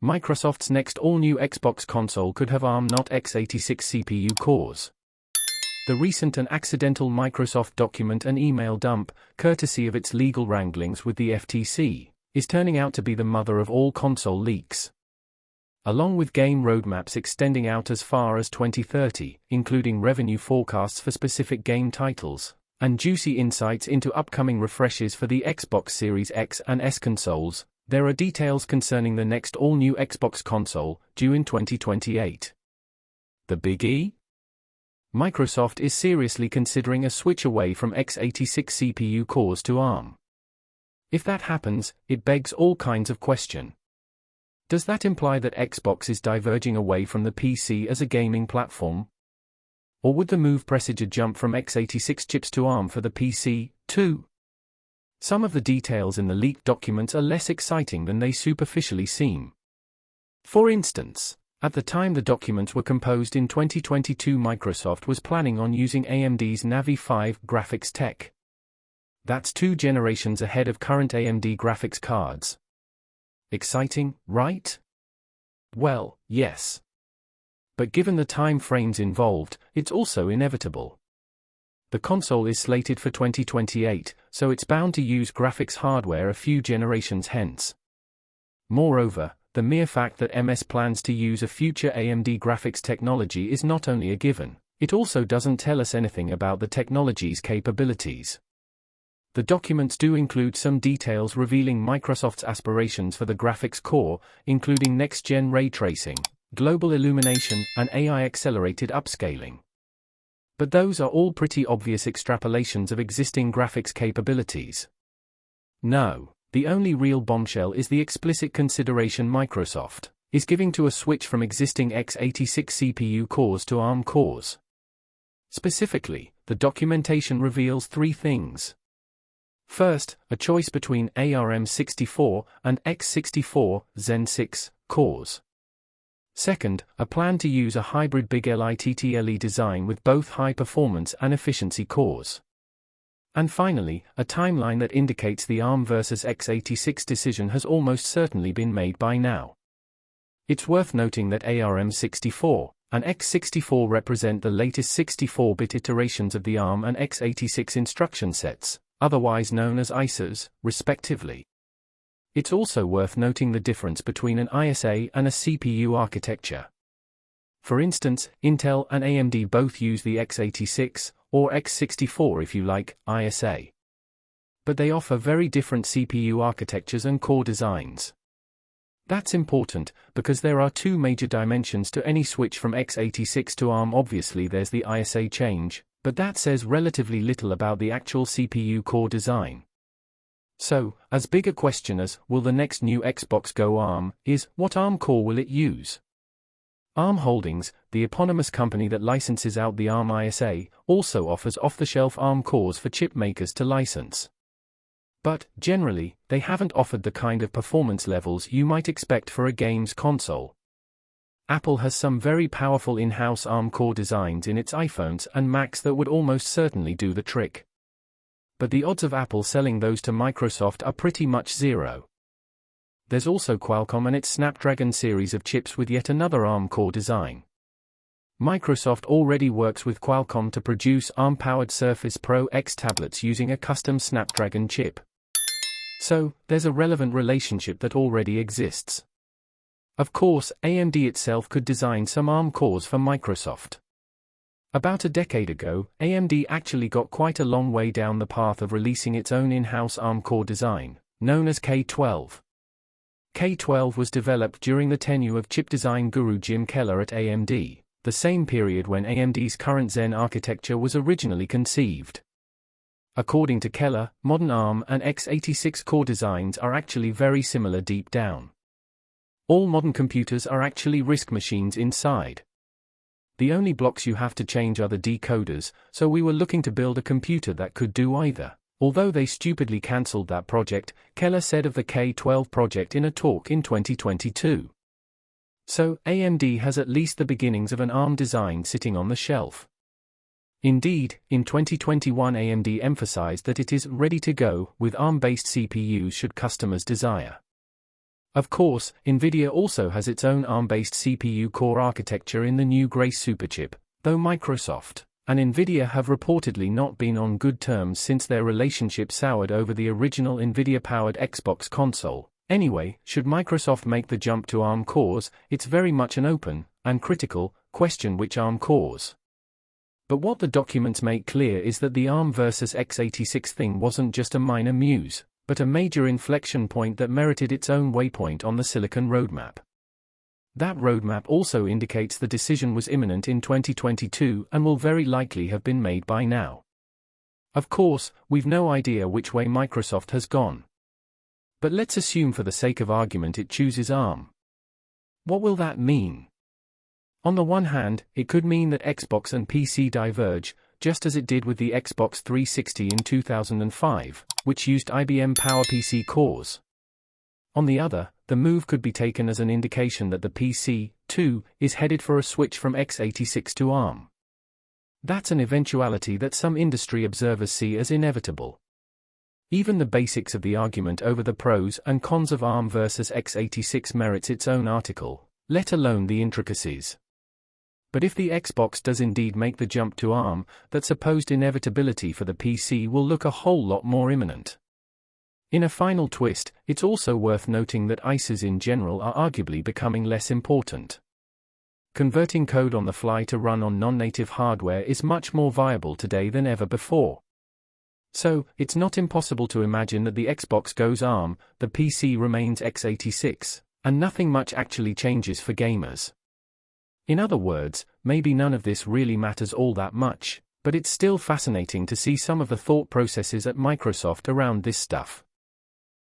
Microsoft's next all-new Xbox console could have ARM not x86 CPU cores. The recent and accidental Microsoft document and email dump, courtesy of its legal wranglings with the FTC, is turning out to be the mother of all console leaks. Along with game roadmaps extending out as far as 2030, including revenue forecasts for specific game titles, and juicy insights into upcoming refreshes for the Xbox Series X and S consoles, there are details concerning the next all-new Xbox console, due in 2028. The Big E? Microsoft is seriously considering a switch away from x86 CPU cores to ARM. If that happens, it begs all kinds of questions. Does that imply that Xbox is diverging away from the PC as a gaming platform? Or would the move presage a jump from x86 chips to ARM for the PC, too? Some of the details in the leaked documents are less exciting than they superficially seem. For instance, at the time the documents were composed in 2022, Microsoft was planning on using AMD's Navi 5 graphics tech. That's 2 generations ahead of current AMD graphics cards. Exciting, right? Well, yes. But given the time frames involved, it's also inevitable. The console is slated for 2028, so it's bound to use graphics hardware a few generations hence. Moreover, the mere fact that MS plans to use a future AMD graphics technology is not only a given, it also doesn't tell us anything about the technology's capabilities. The documents do include some details revealing Microsoft's aspirations for the graphics core, including next-gen ray tracing, global illumination, and AI-accelerated upscaling. But those are all pretty obvious extrapolations of existing graphics capabilities. No, the only real bombshell is the explicit consideration Microsoft is giving to a switch from existing x86 CPU cores to ARM cores. Specifically, the documentation reveals 3 things. First, a choice between ARM64 and x64 Zen 6 cores. Second, a plan to use a hybrid big LITTLE design with both high performance and efficiency cores. And finally, a timeline that indicates the ARM versus x86 decision has almost certainly been made by now. It's worth noting that ARM64 and x64 represent the latest 64-bit iterations of the ARM and x86 instruction sets, otherwise known as ISAs, respectively. It's also worth noting the difference between an ISA and a CPU architecture. For instance, Intel and AMD both use the x86, or x64 if you like, ISA. But they offer very different CPU architectures and core designs. That's important, because there are 2 major dimensions to any switch from x86 to ARM. Obviously there's the ISA change, but that says relatively little about the actual CPU core design. So, as big a question as, will the next new Xbox go ARM, is, what ARM core will it use? ARM Holdings, the eponymous company that licenses out the ARM ISA, also offers off-the-shelf ARM cores for chip makers to license. But, generally, they haven't offered the kind of performance levels you might expect for a games console. Apple has some very powerful in-house ARM core designs in its iPhones and Macs that would almost certainly do the trick. But the odds of Apple selling those to Microsoft are pretty much zero. There's also Qualcomm and its Snapdragon series of chips with yet another ARM core design. Microsoft already works with Qualcomm to produce ARM-powered Surface Pro X tablets using a custom Snapdragon chip. So, there's a relevant relationship that already exists. Of course, AMD itself could design some ARM cores for Microsoft. About a decade ago, AMD actually got quite a long way down the path of releasing its own in-house ARM core design, known as K12. K12 was developed during the tenure of chip design guru Jim Keller at AMD, the same period when AMD's current Zen architecture was originally conceived. According to Keller, modern ARM and x86 core designs are actually very similar deep down. All modern computers are actually RISC machines inside. The only blocks you have to change are the decoders, so we were looking to build a computer that could do either. Although they stupidly cancelled that project, Keller said of the K12 project in a talk in 2022. So, AMD has at least the beginnings of an ARM design sitting on the shelf. Indeed, in 2021 AMD emphasized that it is ready to go with ARM-based CPUs should customers desire. Of course, NVIDIA also has its own ARM-based CPU core architecture in the new Grace superchip, though Microsoft and NVIDIA have reportedly not been on good terms since their relationship soured over the original NVIDIA-powered Xbox console. Anyway, should Microsoft make the jump to ARM cores, it's very much an open, and critical, question which ARM cores. But what the documents make clear is that the ARM versus x86 thing wasn't just a minor muse, but a major inflection point that merited its own waypoint on the Silicon roadmap. That roadmap also indicates the decision was imminent in 2022 and will very likely have been made by now. Of course, we've no idea which way Microsoft has gone. But let's assume for the sake of argument it chooses ARM. What will that mean? On the one hand, it could mean that Xbox and PC diverge, just as it did with the Xbox 360 in 2005, which used IBM PowerPC cores. On the other, the move could be taken as an indication that the PC, too, is headed for a switch from x86 to ARM. That's an eventuality that some industry observers see as inevitable. Even the basics of the argument over the pros and cons of ARM versus x86 merits its own article, let alone the intricacies. But if the Xbox does indeed make the jump to ARM, that supposed inevitability for the PC will look a whole lot more imminent. In a final twist, it's also worth noting that ICEs in general are arguably becoming less important. Converting code on the fly to run on non-native hardware is much more viable today than ever before. So, it's not impossible to imagine that the Xbox goes ARM, the PC remains x86, and nothing much actually changes for gamers. In other words, maybe none of this really matters all that much, but it's still fascinating to see some of the thought processes at Microsoft around this stuff.